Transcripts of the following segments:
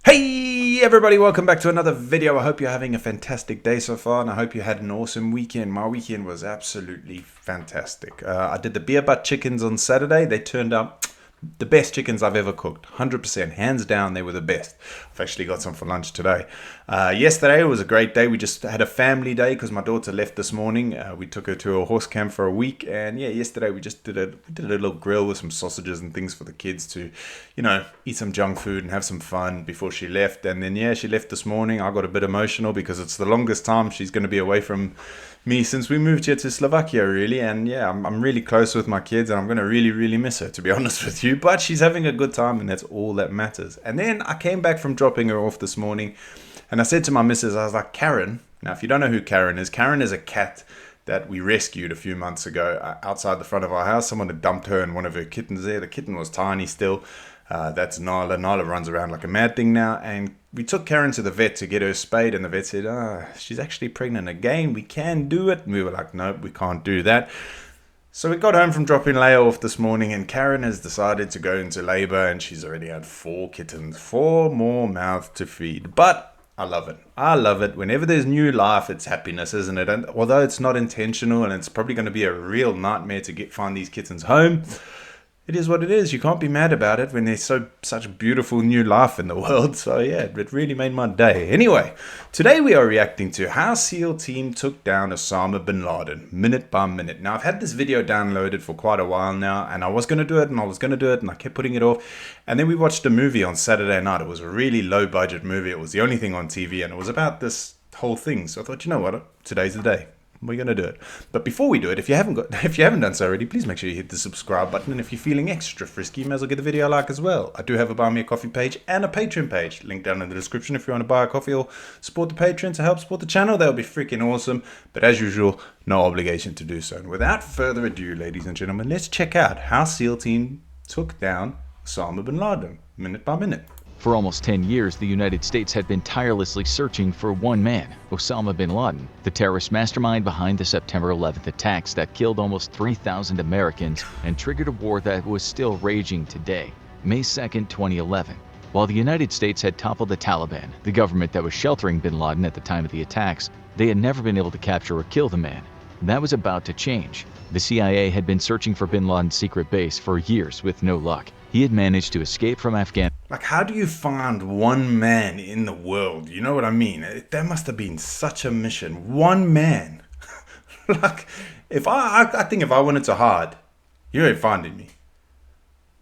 Hey everybody, welcome back to another video. I hope you're having a fantastic day so far, and I hope you had an awesome weekend. My weekend was absolutely fantastic. I did the beer butt chickens on Saturday. They turned out the best chickens I've ever cooked. 100%, hands down, they were the best. I've actually got some for lunch today. Yesterday was a great day. We just had a family day because my daughter left this morning. We took her to a horse camp for a week, and yeah, yesterday we did a little grill with some sausages and things for the kids to, eat some junk food and have some fun before she left. And then yeah, she left this morning. I got a bit emotional because it's the longest time she's going to be away from me since we moved here to Slovakia, really. And yeah, I'm really close with my kids, and I'm going to really miss her, to be honest with you. But she's having a good time, and that's all that matters. And then I came back from dropping her off this morning, and I said to my missus, I was like, Karen. Now, if you don't know who Karen is a cat that we rescued a few months ago outside the front of our house. Someone had dumped her and one of her kittens there. The kitten was tiny still. That's Nala. Nala runs around like a mad thing now. And we took Karen to the vet to get her spayed. And the vet said, she's actually pregnant again. We can do it. And we were like, nope, we can't do that. So we got home from dropping Leia off this morning, and Karen has decided to go into labor, and she's already had 4 kittens. 4 more mouths to feed. But I love it. I love it. Whenever there's new life, it's happiness, isn't it? And although it's not intentional, and it's probably going to be a real nightmare to find these kittens home, it is what it is. You can't be mad about it when there's such beautiful new life in the world. So yeah, it really made my day. Anyway, today we are reacting to how SEAL team took down Osama bin Laden, minute by minute. Now, I've had this video downloaded for quite a while now, and I was going to do it, and I kept putting it off. And then we watched a movie on Saturday night. It was a really low budget movie. It was the only thing on TV, and it was about this whole thing. So I thought, you know what? Today's the day. We're going to do it. But before we do it, if you haven't done so already, please make sure you hit the subscribe button. And if you're feeling extra frisky, you may as well give the video a like as well. I do have a Buy Me a Coffee page and a Patreon page. Link down in the description if you want to buy a coffee or support the Patreon to help support the channel. That would be freaking awesome. But as usual, no obligation to do so. And without further ado, ladies and gentlemen, let's check out how SEAL team took down Osama bin Laden, minute by minute. For almost 10 years, the United States had been tirelessly searching for one man, Osama bin Laden, the terrorist mastermind behind the September 11th attacks that killed almost 3,000 Americans and triggered a war that was still raging today. May 2nd, 2011. While the United States had toppled the Taliban, the government that was sheltering bin Laden at the time of the attacks, they had never been able to capture or kill the man. That was about to change. The CIA had been searching for bin Laden's secret base for years with no luck. He had managed to escape from Afghanistan. Like, how do you find one man in the world? You know what I mean? That must have been such a mission. One man. Like, I think if I wanted to hide, you ain't finding me.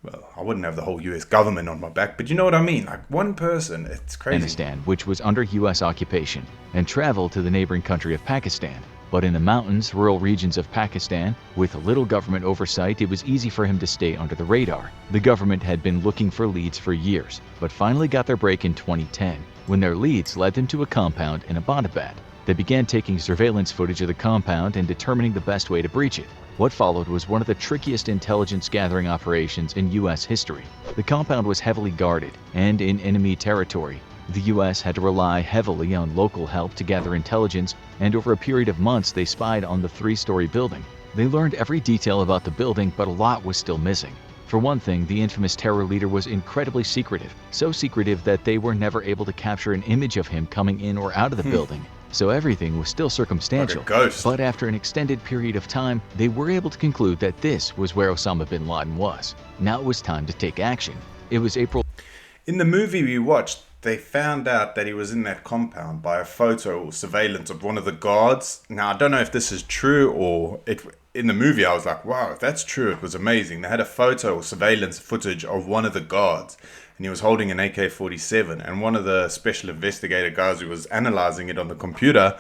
Well, I wouldn't have the whole US government on my back, but you know what I mean? Like, one person, it's crazy. Afghanistan, which was under US occupation, and traveled to the neighboring country of Pakistan. But in the mountains, rural regions of Pakistan, with little government oversight, it was easy for him to stay under the radar. The government had been looking for leads for years, but finally got their break in 2010, when their leads led them to a compound in Abbottabad. They began taking surveillance footage of the compound and determining the best way to breach it. What followed was one of the trickiest intelligence gathering operations in US history. The compound was heavily guarded and in enemy territory. The US had to rely heavily on local help to gather intelligence, and over a period of months they spied on the 3-story building. They learned every detail about the building, but a lot was still missing. For one thing, the infamous terror leader was incredibly secretive, so secretive that they were never able to capture an image of him coming in or out of the building. So everything was still circumstantial. Like a ghost. But after an extended period of time, they were able to conclude that this was where Osama bin Laden was. Now it was time to take action. It was April. In the movie we watched, they found out that he was in that compound by a photo or surveillance of one of the guards. Now, I don't know if this is true or in the movie I was like, wow, if that's true, it was amazing. They had a photo or surveillance footage of one of the guards, and he was holding an AK-47. And one of the special investigator guys who was analyzing it on the computer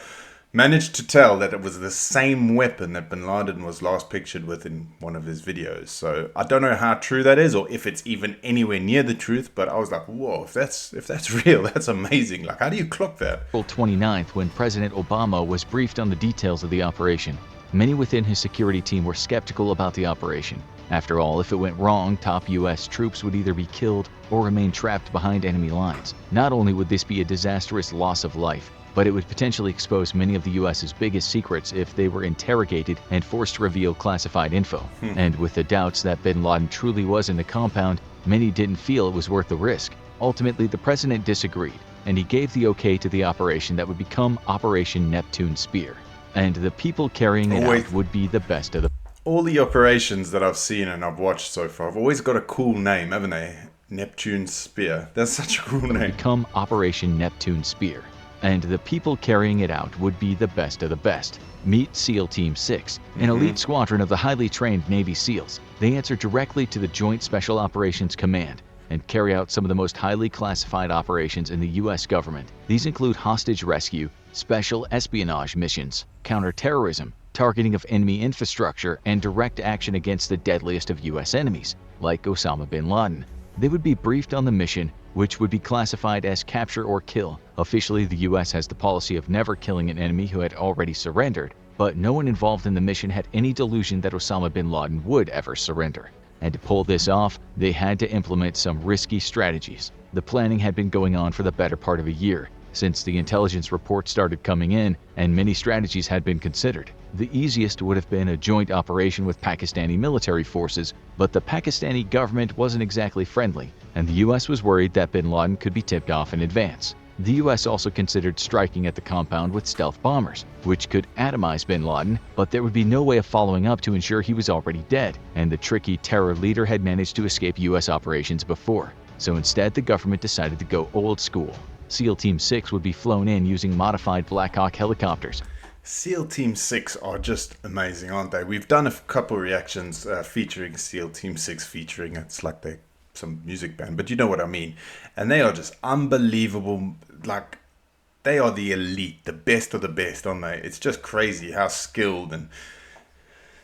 managed to tell that it was the same weapon that bin Laden was last pictured with in one of his videos. So I don't know how true that is or if it's even anywhere near the truth, but I was like, whoa, if that's real, that's amazing. Like, how do you clock that? April 29th, when President Obama was briefed on the details of the operation. Many within his security team were skeptical about the operation. After all, if it went wrong, top US troops would either be killed or remain trapped behind enemy lines. Not only would this be a disastrous loss of life, but it would potentially expose many of the US's biggest secrets if they were interrogated and forced to reveal classified info. And with the doubts that bin Laden truly was in the compound, Many didn't feel it was worth the risk. Ultimately, the president disagreed, and he gave the okay to the operation that would become Operation Neptune Spear. And the people carrying it out would be the best of the... All the operations that I've seen and I've watched so far have always got a cool name, haven't they? Neptune Spear. That's such a cool name. Become Operation Neptune Spear. And the people carrying it out would be the best of the best. Meet SEAL Team 6, an elite squadron of the highly trained Navy SEALs. They answer directly to the Joint Special Operations Command and carry out some of the most highly classified operations in the U.S. government. These include hostage rescue, special espionage missions, counterterrorism, targeting of enemy infrastructure, and direct action against the deadliest of U.S. enemies, like Osama bin Laden. They would be briefed on the mission, which would be classified as capture or kill. Officially, the U.S. has the policy of never killing an enemy who had already surrendered, but no one involved in the mission had any delusion that Osama bin Laden would ever surrender. And to pull this off, they had to implement some risky strategies. The planning had been going on for the better part of a year, since the intelligence reports started coming in, and many strategies had been considered. The easiest would have been a joint operation with Pakistani military forces, but the Pakistani government wasn't exactly friendly, and the U.S. was worried that bin Laden could be tipped off in advance. The U.S. also considered striking at the compound with stealth bombers, which could atomize bin Laden, but there would be no way of following up to ensure he was already dead, and the tricky terror leader had managed to escape U.S. operations before. So instead, the government decided to go old school. SEAL Team 6 would be flown in using modified Black Hawk helicopters. SEAL Team 6 are just amazing, aren't they? We've done a couple reactions featuring SEAL Team 6 featuring, it's like they're some music band, but you know what I mean. And they are just unbelievable, like, they are the elite, the best of the best, aren't they? It's just crazy how skilled and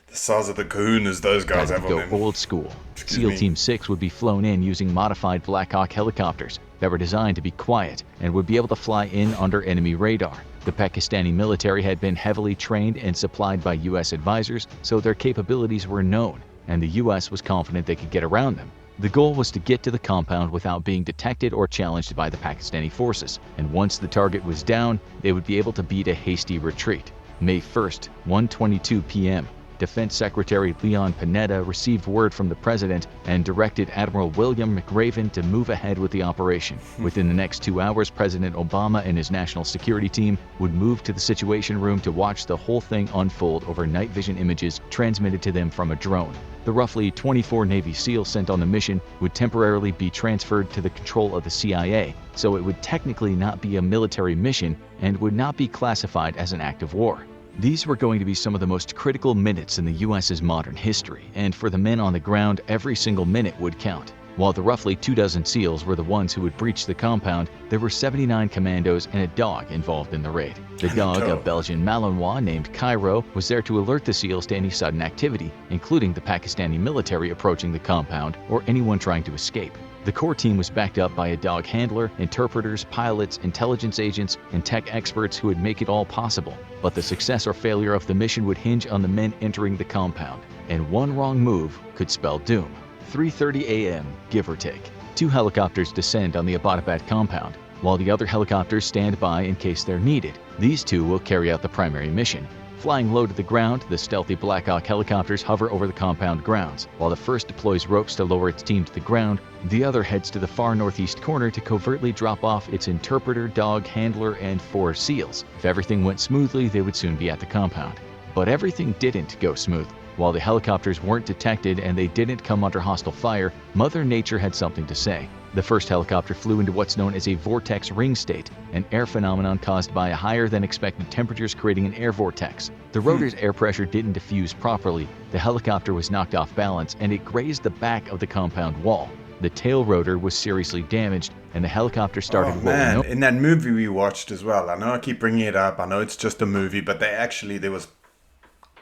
the size of the kahunas those guys have on them. Old school. SEAL Team 6 would be flown in using modified Black Hawk helicopters that were designed to be quiet and would be able to fly in under enemy radar. The Pakistani military had been heavily trained and supplied by U.S. advisors, so their capabilities were known, and the U.S. was confident they could get around them. The goal was to get to the compound without being detected or challenged by the Pakistani forces, and once the target was down, they would be able to beat a hasty retreat. May 1st, 1:22 p.m. Defense Secretary Leon Panetta received word from the president and directed Admiral William McRaven to move ahead with the operation. Within the next 2 hours, President Obama and his national security team would move to the Situation Room to watch the whole thing unfold over night vision images transmitted to them from a drone. The roughly 24 Navy SEALs sent on the mission would temporarily be transferred to the control of the CIA, so it would technically not be a military mission and would not be classified as an act of war. These were going to be some of the most critical minutes in the U.S.'s modern history, and for the men on the ground, every single minute would count. While the roughly 24 SEALs were the ones who would breach the compound, there were 79 commandos and a dog involved in the raid. The dog, a Belgian Malinois named Cairo, was there to alert the SEALs to any sudden activity, including the Pakistani military approaching the compound or anyone trying to escape. The core team was backed up by a dog handler, interpreters, pilots, intelligence agents, and tech experts who would make it all possible. But the success or failure of the mission would hinge on the men entering the compound, and one wrong move could spell doom. 3:30 a.m., give or take. 2 helicopters descend on the Abbottabad compound, while the other helicopters stand by in case they're needed. These 2 will carry out the primary mission. Flying low to the ground, the stealthy Black Hawk helicopters hover over the compound grounds. While the first deploys ropes to lower its team to the ground, the other heads to the far northeast corner to covertly drop off its interpreter, dog, handler, and 4 SEALs. If everything went smoothly, they would soon be at the compound. But everything didn't go smoothly. While the helicopters weren't detected and they didn't come under hostile fire, Mother Nature had something to say. The first helicopter flew into what's known as a vortex ring state, an air phenomenon caused by higher than expected temperatures creating an air vortex. The rotor's air pressure didn't diffuse properly, the helicopter was knocked off balance, and it grazed the back of the compound wall. The tail rotor was seriously damaged, and the helicopter started rolling. In that movie we watched as well, I know I keep bringing it up, I know it's just a movie, but there was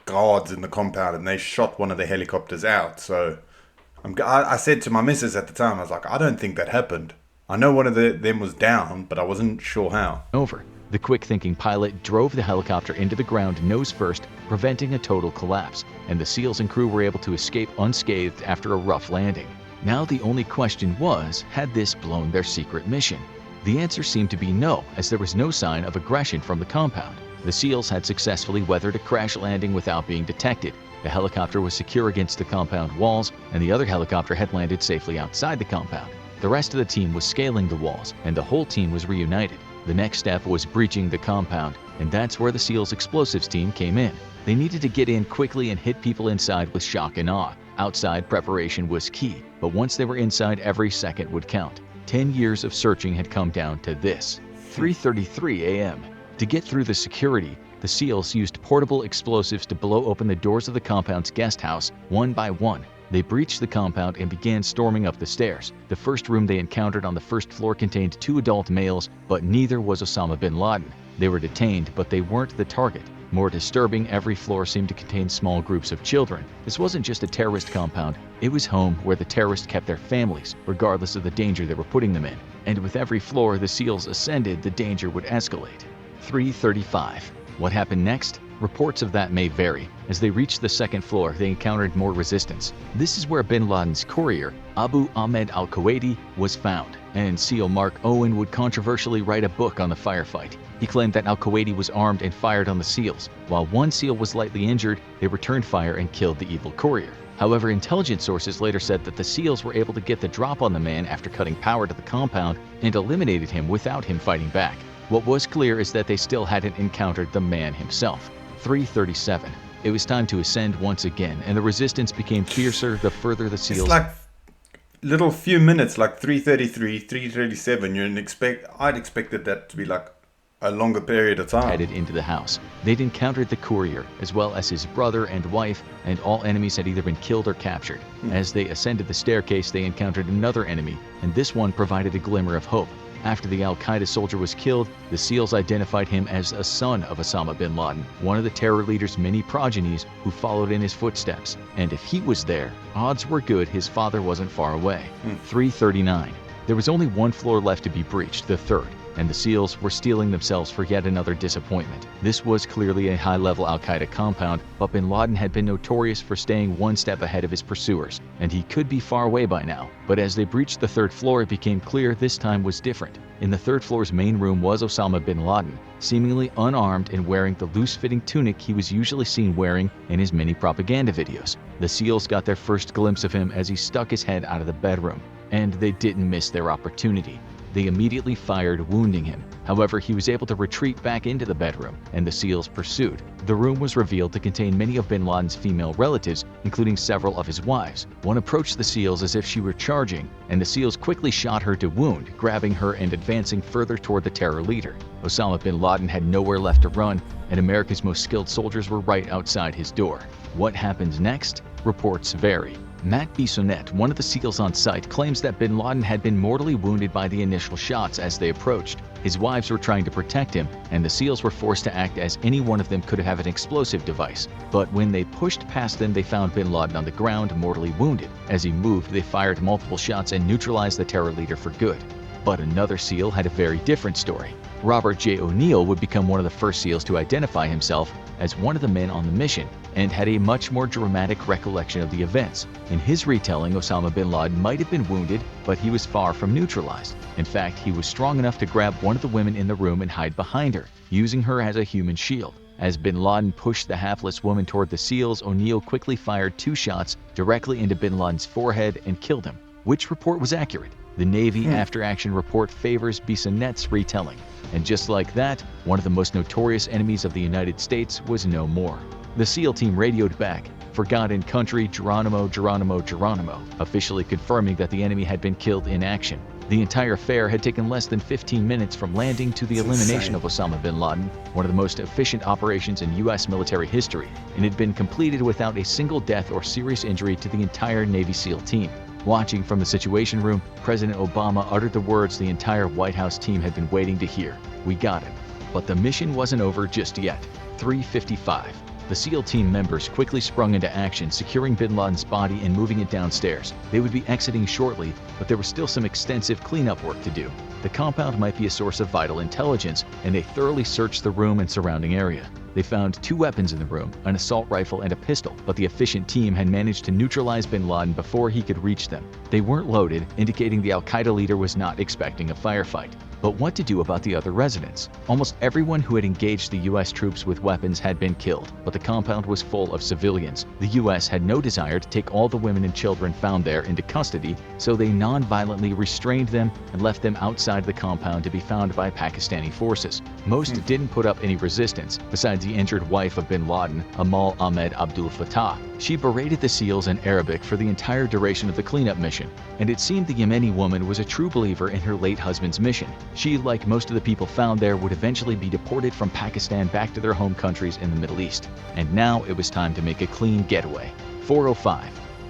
guards in the compound and they shot one of the helicopters out. So I said to my missus at the time, I was like, I don't think that happened. I know one of them was down, but I wasn't sure how. The quick-thinking pilot drove the helicopter into the ground nose first, preventing a total collapse, and the SEALs and crew were able to escape unscathed after a rough landing. Now the only question was, had this blown their secret mission? The answer seemed to be no, as there was no sign of aggression from the compound. The SEALs had successfully weathered a crash landing without being detected, The helicopter was secure against the compound walls, and the other helicopter had landed safely outside the compound. The rest of the team was scaling the walls, and the whole team was reunited. The next step was breaching the compound, and that's where the SEALs explosives team came in. They needed to get in quickly and hit people inside with shock and awe. Outside preparation was key, but once they were inside, every second would count. 10 years of searching had come down to this. 3:33 a.m. To get through the security, the SEALs used portable explosives to blow open the doors of the compound's guest house one by one. They breached the compound and began storming up the stairs. The first room they encountered on the first floor contained 2 adult males, but neither was Osama bin Laden. They were detained, but they weren't the target. More disturbing, every floor seemed to contain small groups of children. This wasn't just a terrorist compound, it was home where the terrorists kept their families, regardless of the danger they were putting them in. And with every floor the SEALs ascended, the danger would escalate. 3:35. What happened next? Reports of that may vary. As they reached the second floor, they encountered more resistance. This is where bin Laden's courier, Abu Ahmed al-Kuwaiti, was found, and SEAL Mark Owen would controversially write a book on the firefight. He claimed that al-Kuwaiti was armed and fired on the SEALs. While one SEAL was lightly injured, they returned fire and killed the evil courier. However, intelligence sources later said that the SEALs were able to get the drop on the man after cutting power to the compound and eliminated him without him fighting back. What was clear is that they still hadn't encountered the man himself. 3:37. It was time to ascend once again, and the resistance became fiercer the further the SEAls... It's like little few minutes, like 3:33, 3:37. I'd expected that to be like a longer period of time. Headed into the house. They'd encountered the courier, as well as his brother and wife, and all enemies had either been killed or captured. As they ascended the staircase, they encountered another enemy, and this one provided a glimmer of hope. After the al-Qaeda soldier was killed, the SEALs identified him as a son of Osama bin Laden, one of the terror leader's many progenies who followed in his footsteps. And if he was there, odds were good his father wasn't far away. 3:39. There was only one floor left to be breached, the third, and the SEALs were steeling themselves for yet another disappointment. This was clearly a high-level al-Qaeda compound, but bin Laden had been notorious for staying one step ahead of his pursuers, and he could be far away by now. But as they breached the third floor, it became clear this time was different. In the third floor's main room was Osama bin Laden, seemingly unarmed and wearing the loose-fitting tunic he was usually seen wearing in his many propaganda videos. The SEALs got their first glimpse of him as he stuck his head out of the bedroom, and they didn't miss their opportunity. They immediately fired, wounding him. However, he was able to retreat back into the bedroom, and the SEALs pursued. The room was revealed to contain many of bin Laden's female relatives, including several of his wives. One approached the SEALs as if she were charging, and the SEALs quickly shot her to wound, grabbing her and advancing further toward the terror leader. Osama bin Laden had nowhere left to run, and America's most skilled soldiers were right outside his door. What happens next? Reports vary. Matt Bissonnette, one of the SEALs on site, claims that bin Laden had been mortally wounded by the initial shots as they approached. His wives were trying to protect him, and the SEALs were forced to act as any one of them could have an explosive device. But when they pushed past them, they found bin Laden on the ground, mortally wounded. As he moved, they fired multiple shots and neutralized the terror leader for good. But another SEAL had a very different story. Robert J. O'Neill would become one of the first SEALs to identify himself as one of the men on the mission, and had a much more dramatic recollection of the events. In his retelling, Osama bin Laden might have been wounded, but he was far from neutralized. In fact, he was strong enough to grab one of the women in the room and hide behind her, using her as a human shield. As bin Laden pushed the hapless woman toward the SEALs, O'Neill quickly fired 2 shots directly into bin Laden's forehead and killed him. Which report was accurate? The Navy after-action report favors Bissonnette's retelling. And just like that, one of the most notorious enemies of the United States was no more. The SEAL team radioed back, "Forgotten country, Geronimo, Geronimo, Geronimo," officially confirming that the enemy had been killed in action. The entire affair had taken less than 15 minutes from landing to the elimination of Osama bin Laden, one of the most efficient operations in U.S. military history, and had been completed without a single death or serious injury to the entire Navy SEAL team. Watching from the Situation Room, President Obama uttered the words the entire White House team had been waiting to hear: "We got him." But the mission wasn't over just yet. 3:55. The SEAL team members quickly sprung into action, securing bin Laden's body and moving it downstairs. They would be exiting shortly, but there was still some extensive cleanup work to do. The compound might be a source of vital intelligence, and they thoroughly searched the room and surrounding area. They found 2 weapons in the room, an assault rifle and a pistol, but the efficient team had managed to neutralize bin Laden before he could reach them. They weren't loaded, indicating the al-Qaeda leader was not expecting a firefight. But what to do about the other residents? Almost everyone who had engaged the U.S. troops with weapons had been killed, but the compound was full of civilians. The U.S. had no desire to take all the women and children found there into custody, so they non-violently restrained them and left them outside the compound to be found by Pakistani forces. Most didn't put up any resistance, besides the injured wife of bin Laden, Amal Ahmed Abdul Fattah. She berated the SEALs in Arabic for the entire duration of the cleanup mission, and it seemed the Yemeni woman was a true believer in her late husband's mission. She, like most of the people found there, would eventually be deported from Pakistan back to their home countries in the Middle East. And now it was time to make a clean getaway. 4:05.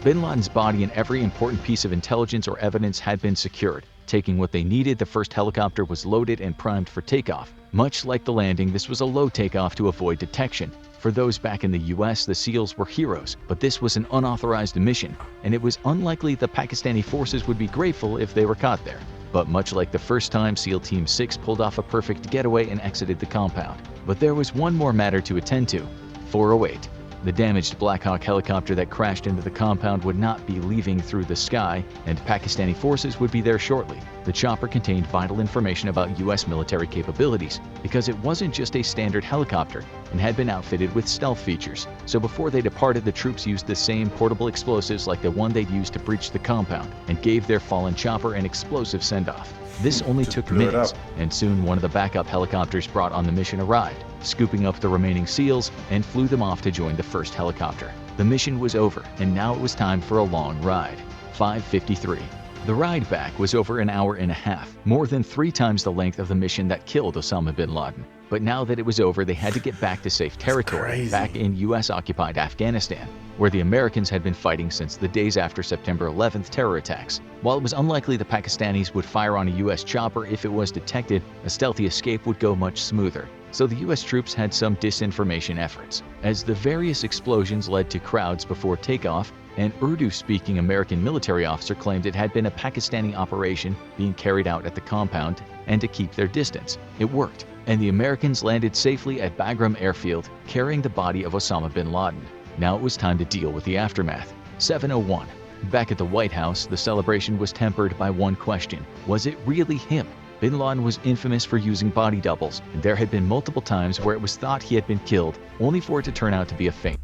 Bin Laden's body and every important piece of intelligence or evidence had been secured. Taking what they needed, the first helicopter was loaded and primed for takeoff. Much like the landing, this was a low takeoff to avoid detection. For those back in the US, the SEALs were heroes, but this was an unauthorized mission, and it was unlikely the Pakistani forces would be grateful if they were caught there. But much like the first time, SEAL Team 6 pulled off a perfect getaway and exited the compound. But there was one more matter to attend to. 4:08. The damaged Black Hawk helicopter that crashed into the compound would not be leaving through the sky, and Pakistani forces would be there shortly. The chopper contained vital information about U.S. military capabilities, because it wasn't just a standard helicopter and had been outfitted with stealth features. So before they departed, the troops used the same portable explosives like the one they'd used to breach the compound, and gave their fallen chopper an explosive send-off. This only took minutes, and soon one of the backup helicopters brought on the mission arrived, scooping up the remaining SEALs and flew them off to join the first helicopter. The mission was over, and now it was time for a long ride. 5:53. The ride back was over an hour and a half, more than 3 times the length of the mission that killed Osama bin Laden. But now that it was over, they had to get back to safe territory, back in US-occupied Afghanistan, where the Americans had been fighting since the days after September 11th terror attacks. While it was unlikely the Pakistanis would fire on a US chopper if it was detected, a stealthy escape would go much smoother. So the US troops had some disinformation efforts. As the various explosions led to crowds before takeoff, an Urdu-speaking American military officer claimed it had been a Pakistani operation being carried out at the compound and to keep their distance. It worked, and the Americans landed safely at Bagram Airfield, carrying the body of Osama bin Laden. Now it was time to deal with the aftermath. 7:01. Back at the White House, the celebration was tempered by one question. Was it really him? Bin Laden was infamous for using body doubles, and there had been multiple times where it was thought he had been killed, only for it to turn out to be a feint.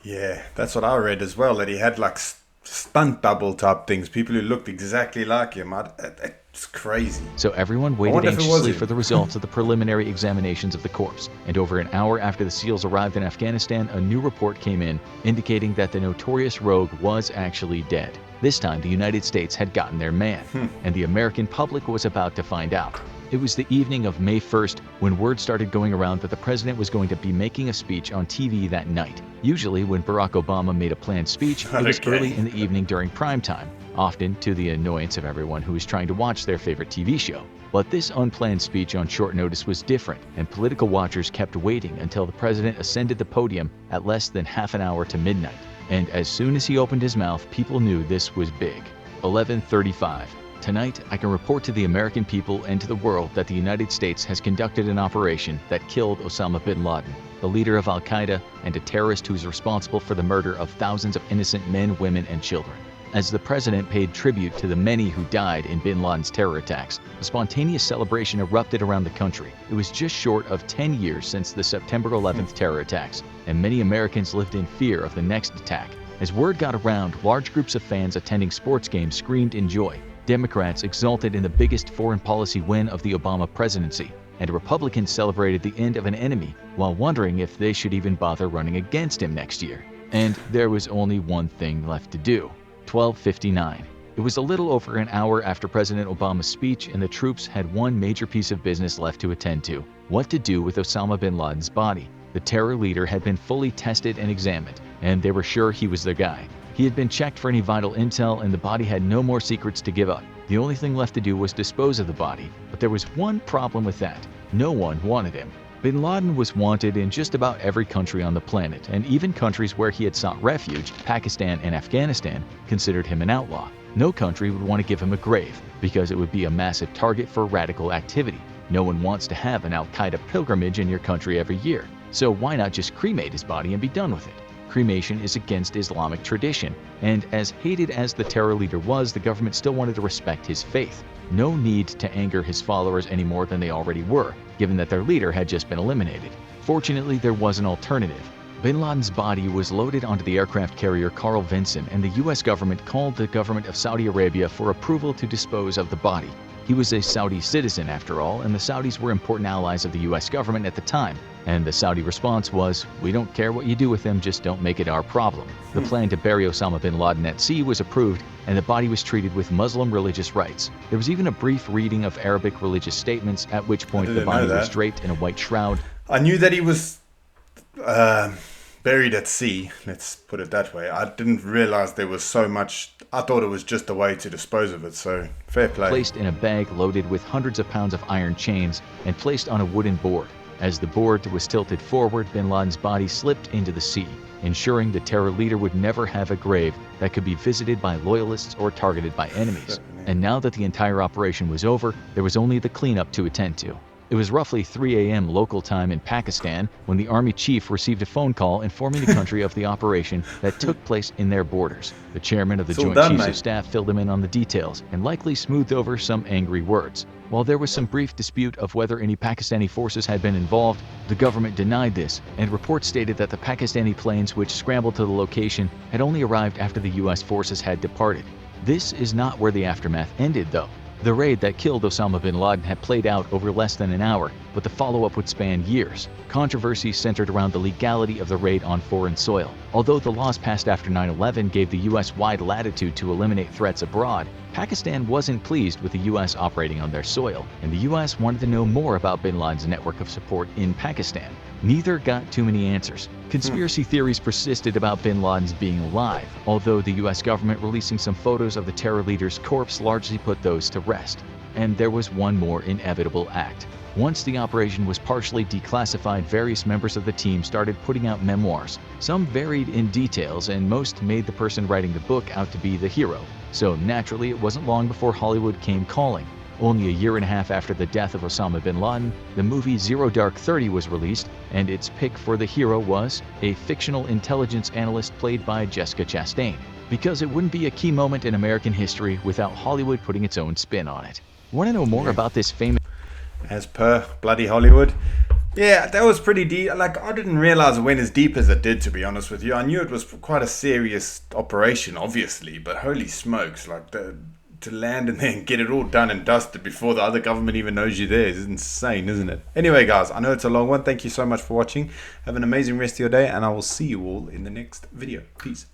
Yeah, that's what I read as well, that he had like stunt double type things, people who looked exactly like him. It's crazy. So everyone waited anxiously for the results of the preliminary examinations of the corpse, and over an hour after the SEALs arrived in Afghanistan, a new report came in indicating that the notorious rogue was actually dead. This time, the United States had gotten their man, and the American public was about to find out. It was the evening of May 1st when word started going around that the president was going to be making a speech on TV that night. Usually, when Barack Obama made a planned speech, it was early in the evening during prime time, often to the annoyance of everyone who was trying to watch their favorite TV show. But this unplanned speech on short notice was different, and political watchers kept waiting until the president ascended the podium at less than half an hour to midnight. And as soon as he opened his mouth, people knew this was big. 11:35. Tonight, I can report to the American people and to the world that the United States has conducted an operation that killed Osama bin Laden, the leader of Al-Qaeda and a terrorist who is responsible for the murder of thousands of innocent men, women, and children. As the president paid tribute to the many who died in bin Laden's terror attacks, a spontaneous celebration erupted around the country. It was just short of 10 years since the September 11th terror attacks, and many Americans lived in fear of the next attack. As word got around, large groups of fans attending sports games screamed in joy. Democrats exulted in the biggest foreign policy win of the Obama presidency, and Republicans celebrated the end of an enemy while wondering if they should even bother running against him next year. And there was only one thing left to do. 12:59. It was a little over an hour after President Obama's speech, and the troops had one major piece of business left to attend to: what to do with Osama bin Laden's body. The terror leader had been fully tested and examined, and they were sure he was their guy. He had been checked for any vital intel, and the body had no more secrets to give up. The only thing left to do was dispose of the body, but there was one problem with that. No one wanted him. Bin Laden was wanted in just about every country on the planet, and even countries where he had sought refuge, Pakistan and Afghanistan, considered him an outlaw. No country would want to give him a grave, because it would be a massive target for radical activity. No one wants to have an Al-Qaeda pilgrimage in your country every year, so why not just cremate his body and be done with it? Cremation is against Islamic tradition, and as hated as the terror leader was, the government still wanted to respect his faith. No need to anger his followers any more than they already were, given that their leader had just been eliminated. Fortunately, there was an alternative. Bin Laden's body was loaded onto the aircraft carrier Carl Vinson, and the U.S. government called the government of Saudi Arabia for approval to dispose of the body. He was a Saudi citizen after all, and the Saudis were important allies of the U.S. government at the time. And the Saudi response was, "We don't care what you do with him, just don't make it our problem." The plan to bury Osama bin Laden at sea was approved, and the body was treated with Muslim religious rites. There was even a brief reading of Arabic religious statements, at which point the body was draped in a white shroud. I knew that he was buried at sea, let's put it that way. I didn't realize there was so much. I thought it was just a way to dispose of it, so fair play. Placed in a bag loaded with hundreds of pounds of iron chains and placed on a wooden board. As the board was tilted forward, bin Laden's body slipped into the sea, ensuring the terror leader would never have a grave that could be visited by loyalists or targeted by enemies. And now that the entire operation was over, there was only the cleanup to attend to. It was roughly 3 a.m. local time in Pakistan when the army chief received a phone call informing the country of the operation that took place in their borders. The chairman of the Joint Chiefs of Staff filled him in on the details and likely smoothed over some angry words. While there was some brief dispute of whether any Pakistani forces had been involved, the government denied this, and reports stated that the Pakistani planes which scrambled to the location had only arrived after the U.S. forces had departed. This is not where the aftermath ended, though. The raid that killed Osama bin Laden had played out over less than an hour, but the follow-up would span years. Controversy centered around the legality of the raid on foreign soil. Although the laws passed after 9/11 gave the U.S. wide latitude to eliminate threats abroad, Pakistan wasn't pleased with the U.S. operating on their soil, and the U.S. wanted to know more about bin Laden's network of support in Pakistan. Neither got too many answers. Conspiracy theories persisted about bin Laden's being alive, although the U.S. government releasing some photos of the terror leader's corpse largely put those to rest. And there was one more inevitable act. Once the operation was partially declassified, various members of the team started putting out memoirs. Some varied in details, and most made the person writing the book out to be the hero. So naturally, it wasn't long before Hollywood came calling. Only a year and a half after the death of Osama bin Laden, the movie Zero Dark 30 was released, and its pick for the hero was a fictional intelligence analyst played by Jessica Chastain, because it wouldn't be a key moment in American history without Hollywood putting its own spin on it. Want to know more about this famous... As per bloody Hollywood. Yeah, that was pretty deep. Like, I didn't realize it went as deep as it did, to be honest with you. I knew it was quite a serious operation, obviously, but holy smokes, like, to land in there and get it all done and dusted before the other government even knows you're there is insane, isn't it? Anyway, guys, I know it's a long one. Thank you so much for watching. Have an amazing rest of your day, and I will see you all in the next video. Peace.